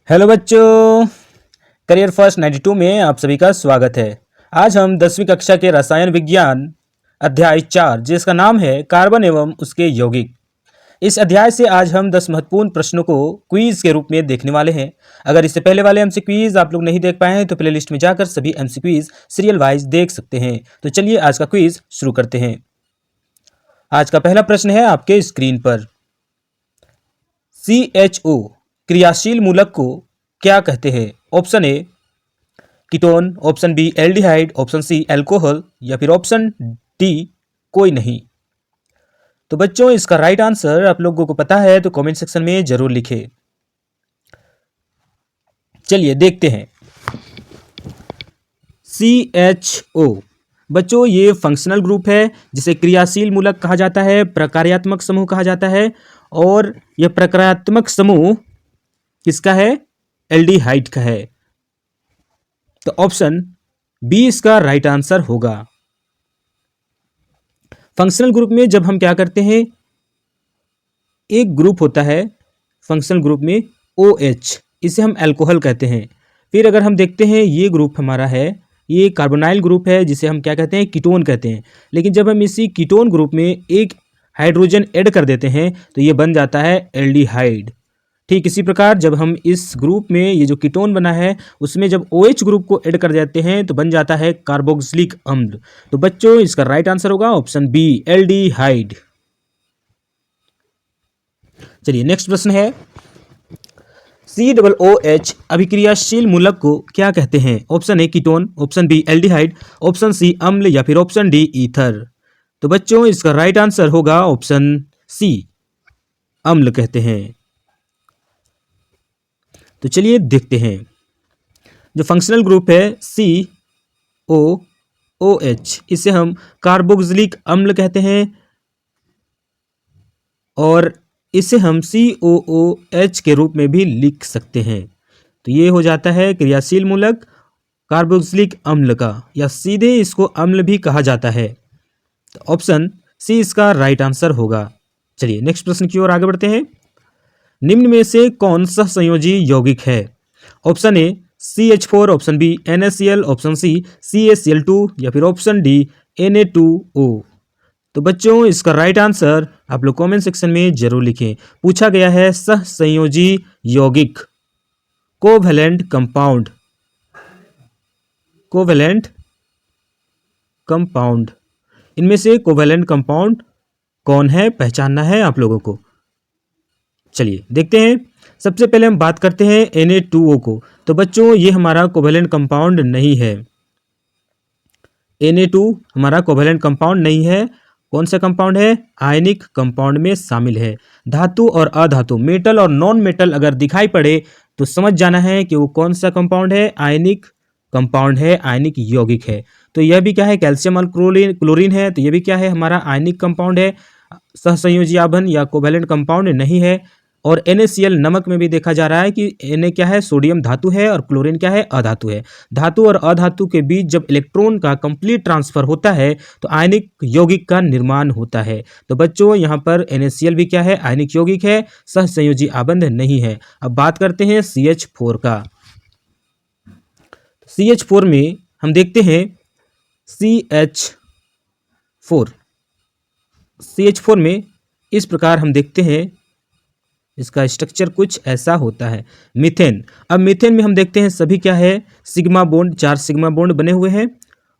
Hello बच्चों, career first 92 में आप सभी का स्वागत है। आज हम 10वीं कक्षा के रसायन विज्ञान अध्याय 4 जिसका नाम है कार्बन एवं उसके यौगिक। इस अध्याय से आज हम 10 महत्वपूर्ण प्रश्नों को क्विज के रूप में देखने वाले हैं। अगर इससे पहले वाले एमसीक्यूज आप लोग नहीं देख पाए हैं तो प्लेलिस्ट में जाकर सभी एमसीक्यूज सीरियल वाइज देख सकते हैं। तो चलिए आज का क्विज शुरू करते हैं। आज का पहला प्रश्न है आपके स्क्रीन पर। CHO क्रियाशील मूलक को क्या कहते हैं? Option A ketone, option B aldehyde, option C alcohol या फिर ऑप्शन डी कोई नहीं। तो बच्चों इसका राइट आंसर आप लोगों को पता है तो कमेंट सेक्शन में जरूर लिखें। चलिए देखते हैं। CHO बच्चों ये फंक्शनल ग्रुप है जिसे क्रियाशील मूलक कहा जाता है, प्रकार्यात्मक समूह कहा जाता है। और यह प्रकार्यात्मक समूह किसका है? एल्डिहाइड का है। तो ऑप्शन बी इसका राइट आंसर होगा। फंक्शनल ग्रुप में जब हम क्या करते हैं, एक ग्रुप होता है फंक्शनल ग्रुप में OH, इसे हम अल्कोहल कहते हैं। फिर अगर हम देखते हैं ये ग्रुप हमारा है, ये कार्बोनाइल ग्रुप है जिसे हम क्या कहते हैं? कीटोन कहते हैं। लेकिन जब हम इसी कीटोन ग्रुप में एक हाइड्रोजन ऐड कर देते हैं तो ये बन जाता है एल्डिहाइड। ठीक इसी प्रकार जब हम इस ग्रुप में ये जो कीटोन बना है उसमें जब OH ग्रुप को ऐड कर देते हैं तो बन जाता है कार्बोक्सिलिक अम्ल। तो बच्चों इसका राइट आंसर होगा ऑप्शन बी एल्डिहाइड। चलिए नेक्स्ट प्रश्न है। COOH अभिक्रियाशील मूलक को क्या कहते हैं? Option A ketone, option B aldehyde, option C अम्ल या फिर ऑप्शन डी ईथर। तो बच्चों इसका राइट आंसर होगा ऑप्शन सी अम्ल कहते हैं। तो चलिए देखते हैं। जो फंक्शनल ग्रुप है COOH इसे हम कार्बोक्सिलिक अम्ल कहते हैं और इसे हम COOH के रूप में भी लिख सकते हैं। तो ये हो जाता है क्रियाशील मूलक कार्बोक्सिलिक अम्ल का, या सीधे इसको अम्ल भी कहा जाता है। तो ऑप्शन सी इसका राइट आंसर होगा। चलिए नेक्स्ट प्रश्न की ओर आगे बढ़ते हैं। निम्न में से कौन सा संयोजी यौगिक है? Option A CH4, option B NaCl, option C CaCl2 या फिर ऑप्शन डी Na2O। तो बच्चों इसका राइट आंसर आप लोग कमेंट सेक्शन में जरूर लिखें। पूछा गया है सहसंयोजी यौगिक, कोवैलेंट कंपाउंड, कोवैलेंट कंपाउंड। इनमें से कोवैलेंट कंपाउंड कौन है, पहचानना है आप लोगों को। चलिए देखते हैं। सबसे पहले हम बात करते हैं Na2O को। तो बच्चों ये हमारा कोवैलेंट कंपाउंड नहीं है। Na2 हमारा कोवैलेंट कंपाउंड नहीं है। कौन सा कंपाउंड है? आयनिक कंपाउंड में शामिल है। धातु और अधातु, मेटल और नॉन मेटल अगर दिखाई पड़े तो समझ जाना है कि वो कौन सा कंपाउंड है? आयनिक कंपाउंड है, आयनिक यौगिक है। तो यह भी क्या है? कैल्शियम और क्लोरीन है। तो यह भी क्या है? हमारा आयनिक कंपाउंड है, सहसंयोजी आबंध या कोवैलेंट कंपाउंड नहीं है। और NaCl नमक में भी देखा जा रहा है कि Na क्या है? सोडियम धातु है और क्लोरीन क्या है? अधातु है। धातु और अधातु के बीच जब इलेक्ट्रॉन का कंप्लीट ट्रांसफर होता है तो आयनिक यौगिक का निर्माण होता है। तो बच्चों यहाँ पर NaCl भी क्या है? आयनिक यौगिक है, सहसंयोजी आबंध नहीं है। अब बात करते हैं CH4 का। CH4 में हम देखते हैं CH4 में इस प्रकार हम देखते हैं, इसका स्ट्रक्चर कुछ ऐसा होता है। मीथेन, अब मीथेन में हम देखते हैं सभी क्या है? सिग्मा बॉन्ड, 4 सिग्मा बॉन्ड बने हुए हैं।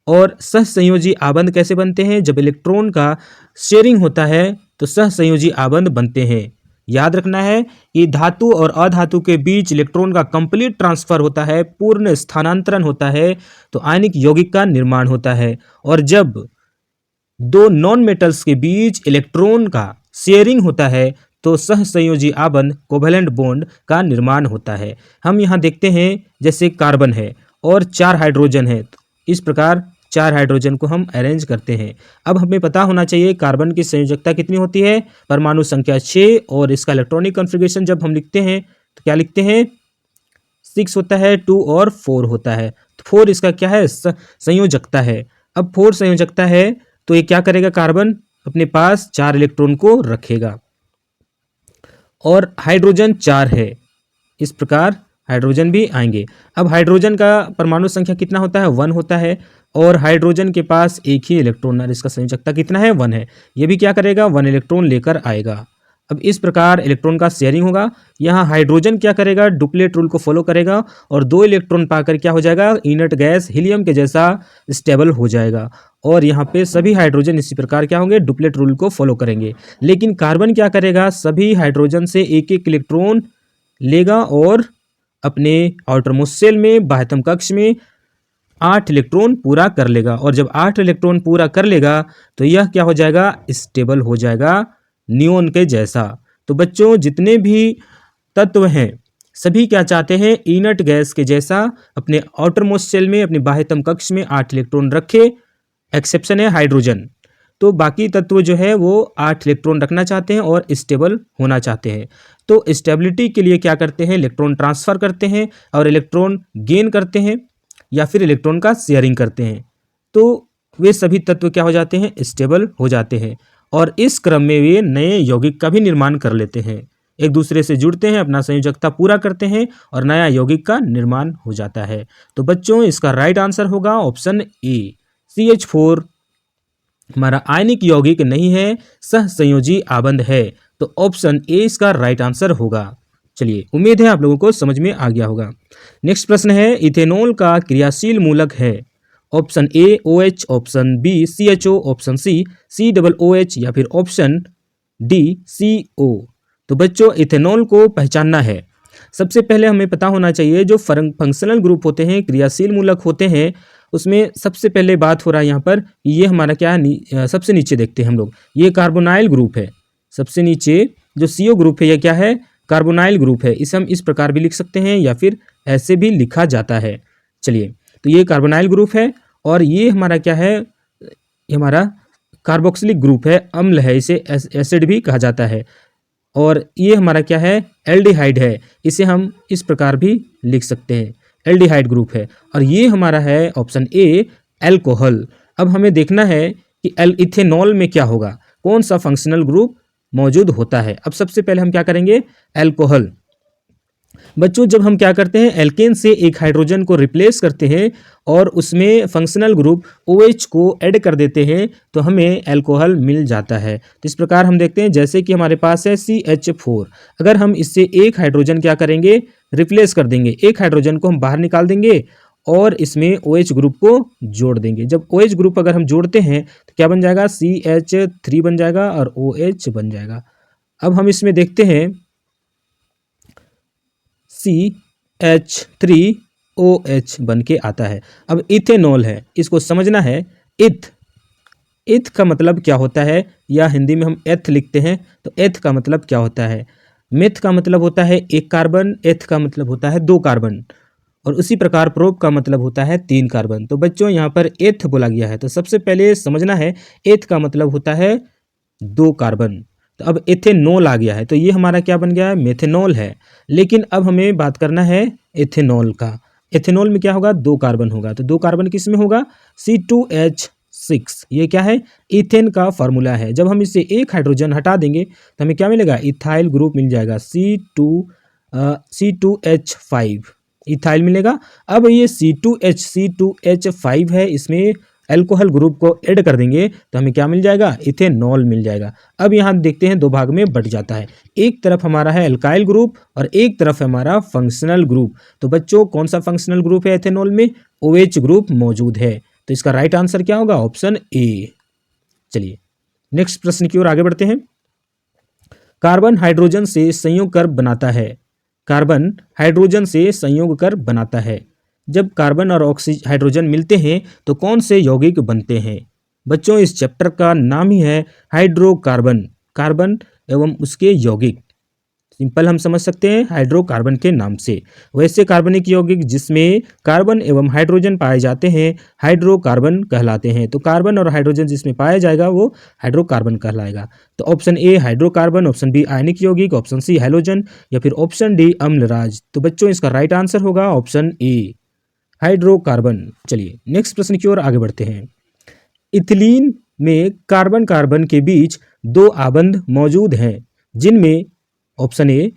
और सहसंयोजी आबंध कैसे बनते हैं? जब इलेक्ट्रॉन का शेयरिंग होता है तो सहसंयोजी आबंध बनते हैं। याद रखना है कि धातु और अधातु के बीच इलेक्ट्रॉन का कंप्लीट ट्रांसफर होता है, पूर्ण स्थानांतरण होता है, तो आयनिक यौगिक का निर्माण होता है। और जब दो नॉन मेटल्स के बीच इलेक्ट्रॉन का शेयरिंग होता है तो सहसंयोजी आबंध, कोवैलेंट बॉन्ड का निर्माण होता है। हम यहाँ देखते हैं जैसे कार्बन है और 4 हाइड्रोजन है, तो इस प्रकार 4 हाइड्रोजन को हम अरेंज करते हैं। अब हमें पता होना चाहिए कार्बन की संयोजकता कितनी होती है? परमाणु संख्या 6। और इसका इलेक्ट्रॉनिक कॉन्फ़िगरेशन जब हम लिखते हैं तो क्या लिखते हैं? 6 होता है, 2 और 4 होता है। तो 4 इसका क्या है? संयोजकता है। अब 4 संयोजकता है तो ये क्या करेगा? कार्बन अपने पास 4 इलेक्ट्रॉन को रखेगा। और हाइड्रोजन 4 है, इस प्रकार हाइड्रोजन भी आएंगे। अब हाइड्रोजन का परमाणु संख्या कितना होता है, 1 होता है, और हाइड्रोजन के पास एक ही इलेक्ट्रॉन है, इसका संयोजकता कितना है, 1 है। ये भी क्या करेगा, 1 इलेक्ट्रॉन लेकर आएगा। अब इस प्रकार इलेक्ट्रॉन का शेयरिंग होगा। यहाँ हाइड्रोजन क्या करेगा, डुप्लेट रूल को फॉलो करेगा और 2 इलेक्ट्रॉन पाकर क्या हो जाएगा, इनर्ट गैस हीलियम के जैसा स्टेबल हो जाएगा। और यहाँ पे सभी हाइड्रोजन इसी प्रकार क्या होंगे, डुप्लेट रूल को फॉलो करेंगे। लेकिन कार्बन क्या करेगा, सभी हाइड्रोजन से एक एक इलेक्ट्रॉन लेगा और अपने आउटरमोस्ट शेल में बाह्यतम कक्ष में 8 इलेक्ट्रॉन पूरा कर लेगा। और जब 8 इलेक्ट्रॉन पूरा कर लेगा तो यह क्या हो जाएगा, स्टेबल हो जाएगा नियोन के जैसा। तो बच्चों जितने भी तत्व हैं सभी क्या चाहते हैं, इनर्ट गैस के जैसा अपने आउटरमोस्ट शेल में अपने बाह्यतम कक्ष में 8 इलेक्ट्रॉन रखे। एक्सेप्शन है हाइड्रोजन, तो बाकी तत्व जो है वो 8 इलेक्ट्रॉन रखना चाहते हैं और स्टेबल होना चाहते हैं। तो स्टेबिलिटी के लिए क्या करते हैं, इलेक्ट्रॉन ट्रांसफर करते हैं और इलेक्ट्रॉन गेन करते हैं या फिर इलेक्ट्रॉन का शेयरिंग करते हैं। तो वे सभी तत्व क्या हो जाते हैं, स्टेबल हो जाते हैं और इस क्रम में वे नए यौगिक का भी निर्माण कर लेते हैं, एक दूसरे से जुड़ते हैं, अपना संयोजकता पूरा करते हैं और नया यौगिक का निर्माण हो जाता है। तो बच्चों इसका राइट आंसर होगा ऑप्शन ए, CH4 हमारा आयनिक यौगिक नहीं है, सह संयोजी आबंध है। तो ऑप्शन ए इसका राइट आंसर होगा। चलिए उम्मीद है आप लोगों को समझ में आ गया होगा। नेक्स्ट प्रश्न है, इथेनॉल का क्रियाशील मूलक है। Option A OH, option B CHO, option C COOH या फिर ऑप्शन डी CO। तो बच्चों इथेनॉल को पहचानना है, सबसे पहले हमें पता होना चाहिए जो फंक्शनल ग्रुप होते हैं, क्रियाशील मूलक होते हैं, उसमें सबसे पहले बात हो रहा है यहाँ पर, ये हमारा क्या है, सबसे नीचे देखते हैं हम लोग, ये कार्बोनाइल ग्रुप है। सबसे नीचे जो CO ग्रुप है ये क्या है, कार्बोनाइल ग्रुप है। इसे हम इस प्रकार भी लिख सकते हैं या फिर ऐसे भी लिखा जाता है। चलिए तो ये कार्बोनाइल ग्रुप है और ये हमारा क्या है, ये हमारा कार्बोक्सिलिक ग्रुप है, अम्ल है, इसे एसिड भी कहा जाता है। और ये हमारा क्या है, एल्डिहाइड है, इसे हम इस प्रकार भी लिख सकते हैं, एल्डिहाइड ग्रुप है। और ये हमारा है ऑप्शन ए एल्कोहल। अब हमें देखना है कि इथेनॉल में क्या होगा, कौन सा फंक्शनल ग्रुप मौजूद होता है। अब सबसे पहले हम क्या करेंगे, एल्कोहल। बच्चों जब हम क्या करते हैं, एल्केन से एक हाइड्रोजन को रिप्लेस करते हैं और उसमें फंक्शनल ग्रुप OH को ऐड कर देते हैं तो हमें एल्कोहल मिल जाता है। तो इस प्रकार हम देखते हैं, जैसे कि हमारे पास है CH4, अगर हम इससे एक हाइड्रोजन क्या करेंगे, रिप्लेस कर देंगे, एक हाइड्रोजन को हम बाहर निकाल देंगे और इसमें OH ग्रुप को जोड़ देंगे। जब OH ग्रुप अगर हम जोड़ते हैं तो क्या बन जाएगा, CH3 बन जाएगा और OH बन जाएगा। अब हम इसमें देखते हैं CH3OH बन के आता है। अब इथेनॉल है, इसको समझना है। इथ का मतलब क्या होता है, या हिंदी में हम एथ लिखते हैं, तो एथ का मतलब क्या होता है, मेथ का मतलब होता है एक कार्बन, एथ का मतलब होता है 2 कार्बन, और उसी प्रकार प्रोप का मतलब होता है 3 कार्बन। तो बच्चों यहाँ पर एथ बोला गया है, तो सबसे पहले समझना है एथ का मतलब होता है 2 कार्बन। तो अब एथेनॉल आ गया है, तो ये हमारा क्या बन गया है, मेथेनॉल है। लेकिन अब हमें बात करना है एथेनॉल का। एथेनॉल में क्या होगा, 2 कार्बन होगा, तो 2 कार्बन किस में होगा, C2H6। ये क्या है, इथेन का फॉर्मूला है। जब हम इससे एक हाइड्रोजन हटा देंगे तो हमें क्या मिलेगा, इथाइल ग्रुप मिल जाएगा, C2H5 इथाइल मिलेगा। अब ये C2H5 है, इसमें एल्कोहल ग्रुप को ऐड कर देंगे तो हमें क्या मिल जाएगा, इथेनॉल मिल जाएगा। अब यहाँ देखते हैं 2 भाग में बट जाता है, एक तरफ हमारा है एल्काइल ग्रुप और एक तरफ है हमारा फंक्शनल ग्रुप। तो बच्चों कौन सा फंक्शनल ग्रुप है एथेनॉल में, OH ग्रुप मौजूद है। तो इसका राइट आंसर क्या होगा, ऑप्शन ए। चलिए नेक्स्ट प्रश्न की ओर आगे बढ़ते हैं। कार्बन हाइड्रोजन से संयोग कर बनाता है। कार्बन हाइड्रोजन से संयोग कर बनाता है। जब कार्बन और हाइड्रोजन मिलते हैं तो कौन से यौगिक बनते हैं। बच्चों इस चैप्टर का नाम ही है हाइड्रोकार्बन, कार्बन एवं उसके यौगिक। सिंपल हम समझ सकते हैं हाइड्रोकार्बन के नाम से। वैसे कार्बनिक यौगिक जिसमें कार्बन एवं हाइड्रोजन पाए जाते हैं हाइड्रोकार्बन कहलाते हैं। तो कार्बन और हाइड्रोजन जिसमें पाया जाएगा वो हाइड्रोकार्बन कहलाएगा। तो option A hydrocarbon, option B आयनिक यौगिक, ऑप्शन सी हैलोजन या फिर ऑप्शन डी अम्लराज। तो बच्चों इसका राइट आंसर होगा ऑप्शन ए हाइड्रोकार्बन। चलिए नेक्स्ट प्रश्न की ओर आगे बढ़ते हैं। इथिलीन में कार्बन कार्बन के बीच 2 आबंध मौजूद हैं जिनमें ऑप्शन ए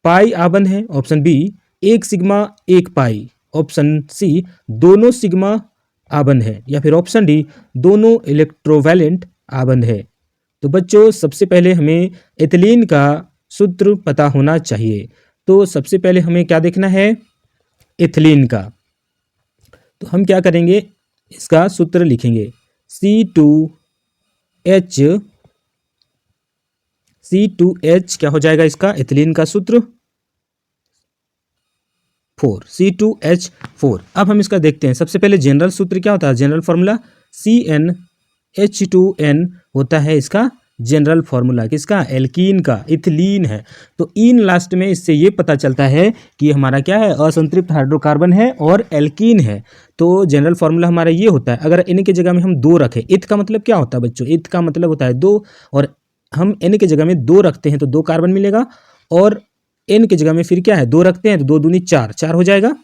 पाई आबंध है, ऑप्शन बी एक सिग्मा एक पाई, ऑप्शन सी दोनों सिग्मा आबंध है, या फिर ऑप्शन डी दोनों इलेक्ट्रोवैलेंट आबंध है। तो बच्चों सबसे पहले हमें एथिलीन का सूत्र पता होना चाहिए। तो सबसे पहले हमें क्या देखना है, एथिलीन का। तो हम क्या करेंगे, इसका सूत्र लिखेंगे C2H क्या हो जाएगा इसका, एथिलीन का सूत्र 4, C2H4। अब हम इसका देखते हैं। सबसे पहले जनरल सूत्र क्या होता है, जनरल फॉर्मूला CnH2n होता है इसका जनरल फॉर्मूला, किसका, एल्कीन का, इथिलीन है। तो इन लास्ट में इससे ये पता चलता है कि हमारा क्या है, असंतृप्त हाइड्रोकार्बन है और एल्कीन है। तो जनरल फॉर्मूला हमारा ये होता है। अगर N की जगह में हम 2 रखें, इथ का मतलब क्या होता है बच्चों, इथ का मतलब होता है 2, और हम N की जगह में 2 रखते हैं तो 2 कार्बन मिलेगा, और N की जगह में फिर क्या है 2 रखते हैं तो 2 दूनी 4, 4 हो जाएगा।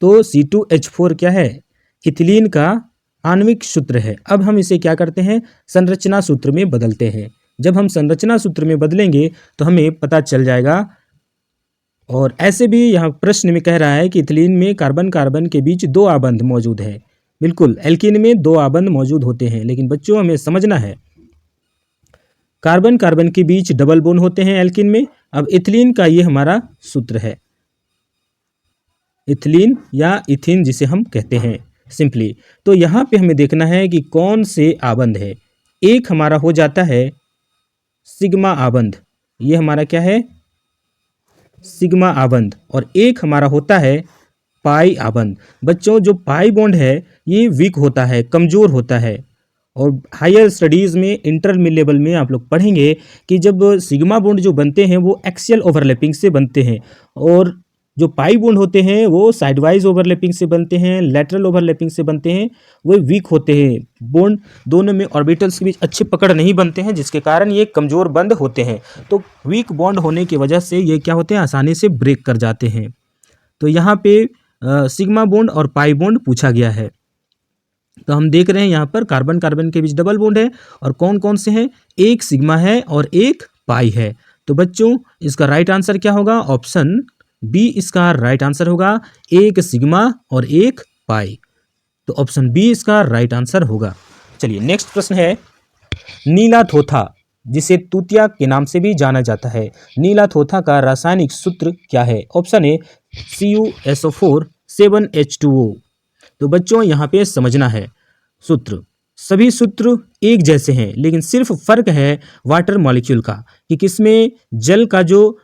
तो C2H4 क्या है, इथिलीन का आणविक सूत्र है। अब हम इसे क्या करते हैं, संरचना सूत्र में बदलते हैं। जब हम संरचना सूत्र में बदलेंगे तो हमें पता चल जाएगा। और ऐसे भी यहाँ प्रश्न में कह रहा है कि इथिलीन में कार्बन कार्बन के बीच 2 आबंध मौजूद है। बिल्कुल, एल्कीन में 2 आबंध मौजूद होते हैं, लेकिन बच्चों हमें समझना है कार्बन कार्बन के बीच डबल बॉन्ड होते हैं एल्कीन में। अब इथिलीन का ये हमारा सूत्र है, इथिलीन या इथिन जिसे हम कहते हैं सिंपली। तो यहाँ पे हमें देखना है कि कौन से आबंध है। एक हमारा हो जाता है सिग्मा आबंध, ये हमारा क्या है, सिग्मा आबंध, और एक हमारा होता है पाई आबंध। बच्चों जो पाई बॉन्ड है ये वीक होता है, कमज़ोर होता है, और हायर स्टडीज़ में इंटरमीडिएट लेवल में आप लोग पढ़ेंगे कि जब सिग्मा बॉन्ड जो बनते हैं वो एक्सियल ओवरलैपिंग से बनते हैं, और जो पाई बॉन्ड होते हैं वो साइडवाइज ओवरलैपिंग से बनते हैं, लेटरल ओवरलैपिंग से बनते हैं, वो वीक होते हैं। बॉन्ड दोनों में ऑर्बिटल्स के बीच अच्छे पकड़ नहीं बनते हैं, जिसके कारण ये कमज़ोर बंद होते हैं। तो वीक बॉन्ड होने की वजह से ये क्या होते हैं, आसानी से ब्रेक कर जाते हैं। तो यहाँ पे सिग्मा बॉन्ड और पाई बॉन्ड पूछा गया है। तो हम देख रहे हैं यहाँ पर कार्बन कार्बन के बीच डबल बॉन्ड है, और कौन कौन से हैं, एक सिग्मा है और एक पाई है। तो बच्चों इसका राइट आंसर क्या होगा, ऑप्शन बी इसका राइट आंसर होगा, एक सिग्मा और एक पाई। तो ऑप्शन बी इसका राइट आंसर होगा। चलिए नेक्स्ट प्रश्न है, नीला थोथा जिसे तूतिया के नाम से भी जाना जाता है, नीला थोथा का रासायनिक सूत्र क्या है। ऑप्शन ए CuSO4 7H2O। तो बच्चों यहाँ पे समझना है सूत्र, सभी सूत्र एक जैसे हैं, लेकिन सिर्फ फर्क है वाटर मॉलिक्यूल का, कि किसमें जल का जो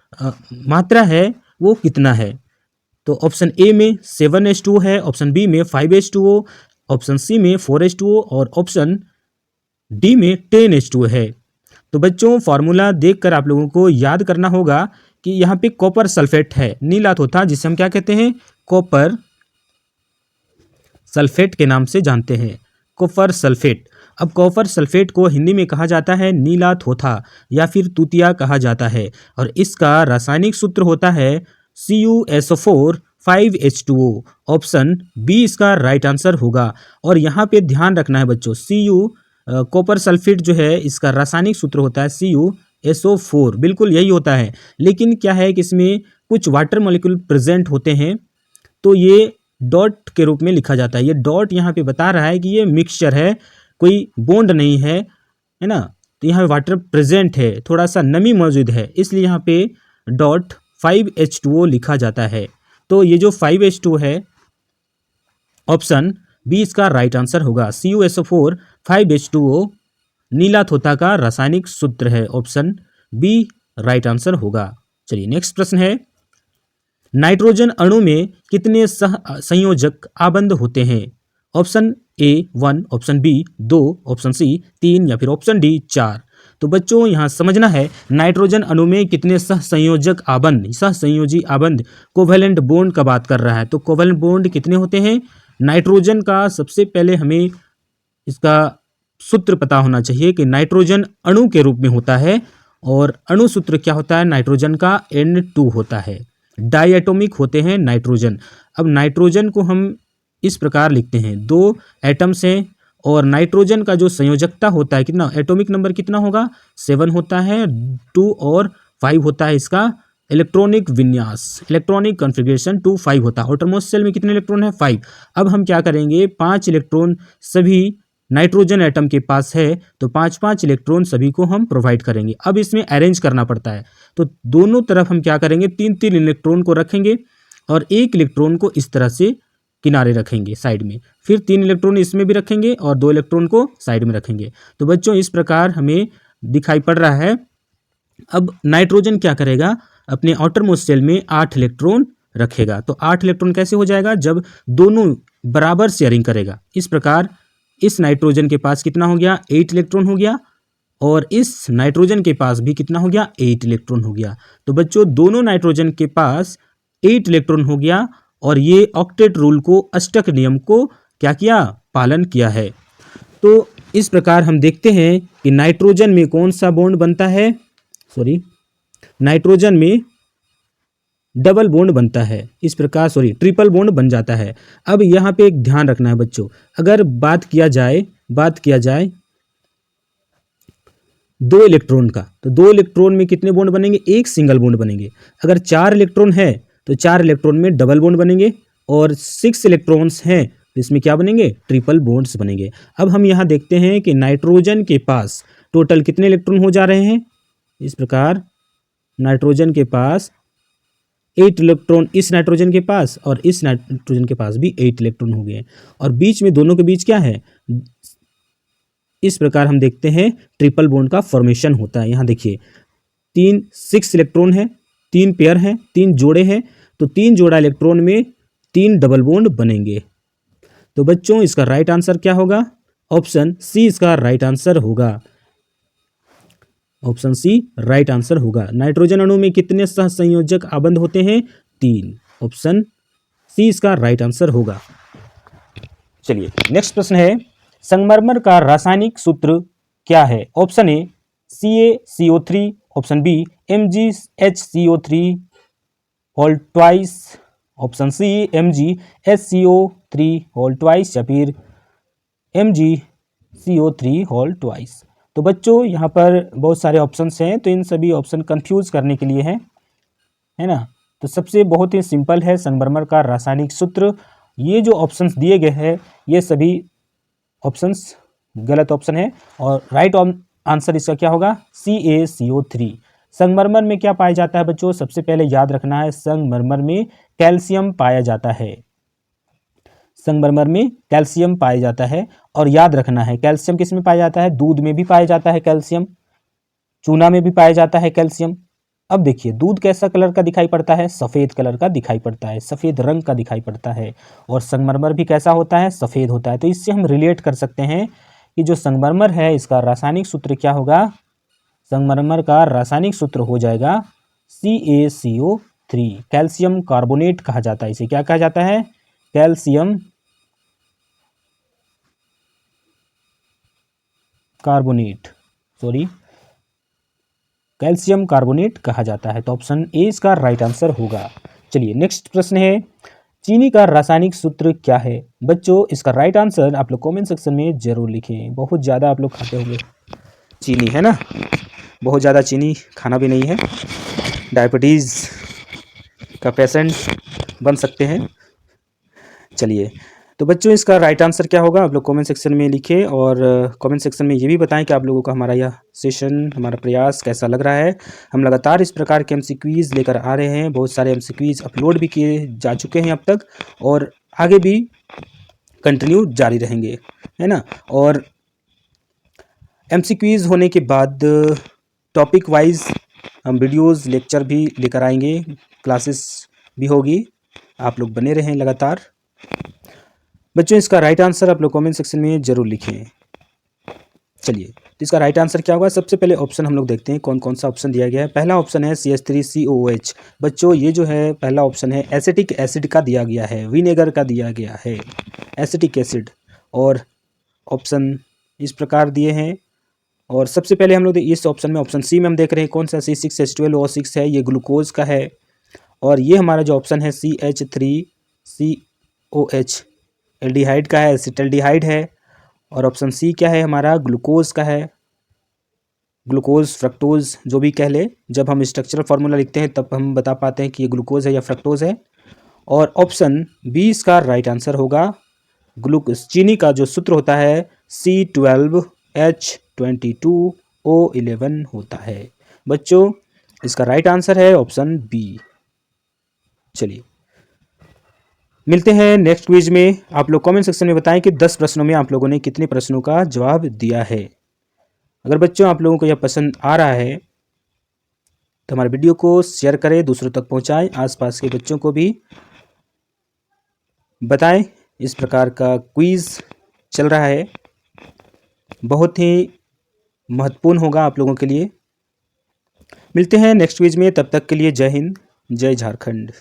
मात्रा है वो कितना है। तो ऑप्शन ए में 7H2O है, ऑप्शन बी में 5H2O, ऑप्शन सी में 4H2O, और ऑप्शन डी में 10H2O है। तो बच्चों फॉर्मूला देखकर आप लोगों को याद करना होगा कि यहाँ पे कॉपर सल्फेट है, नीला थोथा जिसे हम क्या कहते हैं, कॉपर सल्फेट के नाम से जानते हैं, कॉपर सल्फेट। अब कॉपर सल्फेट को हिंदी में कहा जाता है नीला थोथा या फिर तूतिया कहा जाता है, और इसका रासायनिक सूत्र होता है CuSO4 5H2O। ऑप्शन बी इसका राइट आंसर होगा। और यहाँ पे ध्यान रखना है बच्चों, कॉपर सल्फेट जो है इसका रासायनिक सूत्र होता है CuSO4, बिल्कुल यही होता है। लेकिन क्या है कि इसमें कुछ वाटर मॉलिक्यूल प्रेजेंट होते हैं, तो ये डॉट के रूप में लिखा जाता है। ये डॉट यहाँ पे बता रहा है कि ये मिक्सचर है, कोई बॉन्ड नहीं है, है ना। तो यहाँ वाटर प्रेजेंट है, थोड़ा सा नमी मौजूद है, इसलिए यहाँ पे डॉट 5H2O लिखा जाता है। तो ये जो 5H2O है, ऑप्शन बी इसका राइट आंसर होगा। CuSO4 5H2O नीला थोथा का रासायनिक सूत्र है, ऑप्शन बी राइट आंसर होगा। चलिए नेक्स्ट प्रश्न है, नाइट्रोजन अणु में कितने सह संयोजक आबंध होते हैं। Option A 1, option B 2, option C 3, या फिर ऑप्शन डी 4। तो बच्चों यहाँ समझना है नाइट्रोजन अणु में कितने सह संयोजक आबंध, सह संयोजी आबंध, कोवेलेंट बॉन्ड का बात कर रहा है। तो कोवेलेंट बॉन्ड कितने होते हैं नाइट्रोजन का, सबसे पहले हमें इसका सूत्र पता होना चाहिए कि नाइट्रोजन अणु के रूप में होता है, और अणु सूत्र क्या होता है नाइट्रोजन का, N2 होता है। डायएटॉमिक होते हैं नाइट्रोजन। अब नाइट्रोजन को हम इस प्रकार लिखते हैं, 2 एटम्स हैं, और नाइट्रोजन का जो संयोजकता होता है कितना, एटॉमिक नंबर कितना होगा, 7 होता है, 2 और 5 होता है इसका इलेक्ट्रॉनिक विन्यास, इलेक्ट्रॉनिक कॉन्फ़िगरेशन 2 5 होता है। आउटरमोस्ट शेल में कितने इलेक्ट्रॉन है? 5। अब हम क्या करेंगे, 5 इलेक्ट्रॉन सभी नाइट्रोजन एटम के पास है, तो 5 5 इलेक्ट्रॉन सभी को हम प्रोवाइड करेंगे। अब इसमें अरेंज करना पड़ता है, तो दोनों तरफ हम क्या करेंगे, 3 3 इलेक्ट्रॉन को रखेंगे और एक इलेक्ट्रॉन को इस तरह से किनारे रखेंगे साइड में, फिर 3 इलेक्ट्रॉन इसमें भी रखेंगे और 2 इलेक्ट्रॉन को साइड में रखेंगे। तो बच्चों इस प्रकार हमें दिखाई पड़ रहा है। अब नाइट्रोजन क्या करेगा, अपने आउटर मोस्ट शेल में 8 इलेक्ट्रॉन रखेगा। तो 8 इलेक्ट्रॉन कैसे हो जाएगा, जब दोनों बराबर शेयरिंग करेगा। इस प्रकार इस नाइट्रोजन के पास कितना हो गया, 8 इलेक्ट्रॉन हो गया, और इस नाइट्रोजन के पास भी कितना हो गया, 8 इलेक्ट्रॉन हो गया। तो बच्चों दोनों नाइट्रोजन के पास 8 इलेक्ट्रॉन हो गया, और ये ऑक्टेट रूल को, अष्टक नियम को क्या किया, पालन किया है। तो इस प्रकार हम देखते हैं कि नाइट्रोजन में कौन सा बॉन्ड बनता है, नाइट्रोजन में डबल बॉन्ड बनता है। इस प्रकार ट्रिपल बॉन्ड बन जाता है। अब यहाँ पे एक ध्यान रखना है बच्चों, अगर बात किया जाए 2 इलेक्ट्रॉन का, तो 2 इलेक्ट्रॉन में कितने बॉन्ड बनेंगे, एक सिंगल बॉन्ड बनेंगे। अगर 4 इलेक्ट्रॉन है तो 4 इलेक्ट्रॉन में डबल बॉन्ड बनेंगे, और 6 इलेक्ट्रॉन्स हैं तो इसमें क्या बनेंगे, ट्रिपल बॉन्ड्स बनेंगे। अब हम यहाँ देखते हैं कि नाइट्रोजन के पास टोटल कितने इलेक्ट्रॉन हो जा रहे हैं। इस प्रकार नाइट्रोजन के पास 8 इलेक्ट्रॉन इस नाइट्रोजन के पास, और इस नाइट्रोजन के पास भी 8 इलेक्ट्रॉन हो गए, और बीच में दोनों के बीच क्या है, इस प्रकार हम देखते हैं ट्रिपल बॉन्ड का फॉर्मेशन होता है। यहाँ देखिए 6 इलेक्ट्रॉन है, 3 पेयर हैं, 3 जोड़े हैं, तो 3 जोड़ा इलेक्ट्रॉन में 3 डबल बॉन्ड बनेंगे। तो बच्चों इसका राइट आंसर क्या होगा, ऑप्शन सी इसका राइट आंसर होगा। ऑप्शन सी राइट आंसर होगा। नाइट्रोजन अणु में कितने सहसंयोजक आबंध होते हैं, 3। ऑप्शन सी इसका राइट आंसर होगा। चलिए नेक्स्ट प्रश्न है, संगमरमर का रासायनिक सूत्र क्या है। Option A CaCO3, option B MgHCO3 whole twice, option C MgHCO3 whole twice, या फिर MgCO3 होल ट्वाइस। तो बच्चों यहाँ पर बहुत सारे ऑप्शंस हैं, तो इन सभी ऑप्शन कंफ्यूज करने के लिए है ना। तो सबसे बहुत ही सिंपल है संगमरमर का रासायनिक सूत्र। ये जो ऑप्शंस दिए गए हैं ये सभी ऑप्शंस गलत ऑप्शन है, और राइट आंसर इसका क्या होगा, CaCO3। संगमरमर में क्या पाया जाता है बच्चों, सबसे पहले याद रखना है, संगमरमर में कैल्शियम पाया जाता है। संगमरमर में कैल्शियम पाया जाता है, और याद रखना है कैल्शियम किस में पाया जाता है, दूध में भी पाया जाता है कैल्शियम, चूना में भी पाया जाता है कैल्शियम। अब देखिए दूध कैसा कलर का दिखाई पड़ता है, सफ़ेद कलर का दिखाई पड़ता है, सफ़ेद रंग का दिखाई पड़ता है, और संगमरमर भी कैसा होता है, सफ़ेद होता है। तो इससे हम रिलेट कर सकते हैं कि जो संगमरमर है इसका रासायनिक सूत्र क्या होगा, संगमरमर का रासायनिक सूत्र हो जाएगा CaCO3। कैल्शियम कार्बोनेट कहा जाता है इसे, क्या कहा जाता है, कैल्शियम कार्बोनेट, कैल्शियम कार्बोनेट कहा जाता है। तो ऑप्शन ए इसका राइट आंसर होगा। चलिए नेक्स्ट प्रश्न है, चीनी का रासायनिक सूत्र क्या है। बच्चों इसका राइट आंसर आप लोग कमेंट सेक्शन में जरूर लिखें। बहुत ज़्यादा आप लोग खाते होंगे चीनी, है ना, बहुत ज़्यादा चीनी खाना भी नहीं है, डायबिटीज़ का पेशेंट बन सकते हैं। चलिए तो बच्चों इसका राइट आंसर क्या होगा आप लोग कमेंट सेक्शन में लिखें, और कमेंट सेक्शन में ये भी बताएं कि आप लोगों को हमारा यह सेशन, हमारा प्रयास कैसा लग रहा है। हम लगातार इस प्रकार के MCQs लेकर आ रहे हैं, बहुत सारे MCQs अपलोड भी किए जा चुके हैं अब तक, और आगे भी कंटिन्यू जारी रहेंगे, है ना। और MCQs होने के बाद टॉपिक वाइज हम वीडियोज़ लेक्चर भी लेकर आएंगे, क्लासेस भी होगी, आप लोग बने रहें लगातार। बच्चों इसका राइट आंसर आप लोग कमेंट सेक्शन में जरूर लिखें। चलिए तो इसका राइट आंसर क्या होगा, सबसे पहले ऑप्शन हम लोग देखते हैं कौन कौन सा ऑप्शन दिया गया है। पहला ऑप्शन है CH3COOH। बच्चों ये जो है पहला ऑप्शन है एसिटिक एसिड का दिया गया है, विनेगर का दिया गया है, एसिटिक एसिड, और ऑप्शन इस प्रकार दिए हैं। और सबसे पहले हम लोग इस ऑप्शन में ऑप्शन सी में हम देख रहे हैं कौन सा C6H12O6 है, ये ग्लूकोज का है। और ये हमारा जो ऑप्शन है CH3COH एल्डिहाइड का है, एसिटल्डिहाइड है। और ऑप्शन सी क्या है हमारा, ग्लूकोज का है। ग्लूकोज, फ्रक्टोज जो भी कह ले, जब हम स्ट्रक्चरल फार्मूला लिखते हैं तब हम बता पाते हैं कि ये ग्लूकोज है या फ्रक्टोज है। और ऑप्शन बी इसका राइट आंसर होगा। ग्लूकोज चीनी का जो सूत्र होता है C12H22O11 होता है। बच्चों इसका राइट आंसर है ऑप्शन बी। चलिए मिलते हैं नेक्स्ट क्विज में। आप लोग कमेंट सेक्शन में बताएं कि 10 प्रश्नों में आप लोगों ने कितने प्रश्नों का जवाब दिया है। अगर बच्चों आप लोगों को यह पसंद आ रहा है तो हमारे वीडियो को शेयर करें, दूसरों तक पहुंचाएं, आसपास के बच्चों को भी बताएं। इस प्रकार का क्विज चल रहा है, बहुत ही महत्वपूर्ण होगा आप लोगों के लिए। मिलते हैं नेक्स्ट क्विज में, तब तक के लिए जय हिंद, जय झारखंड।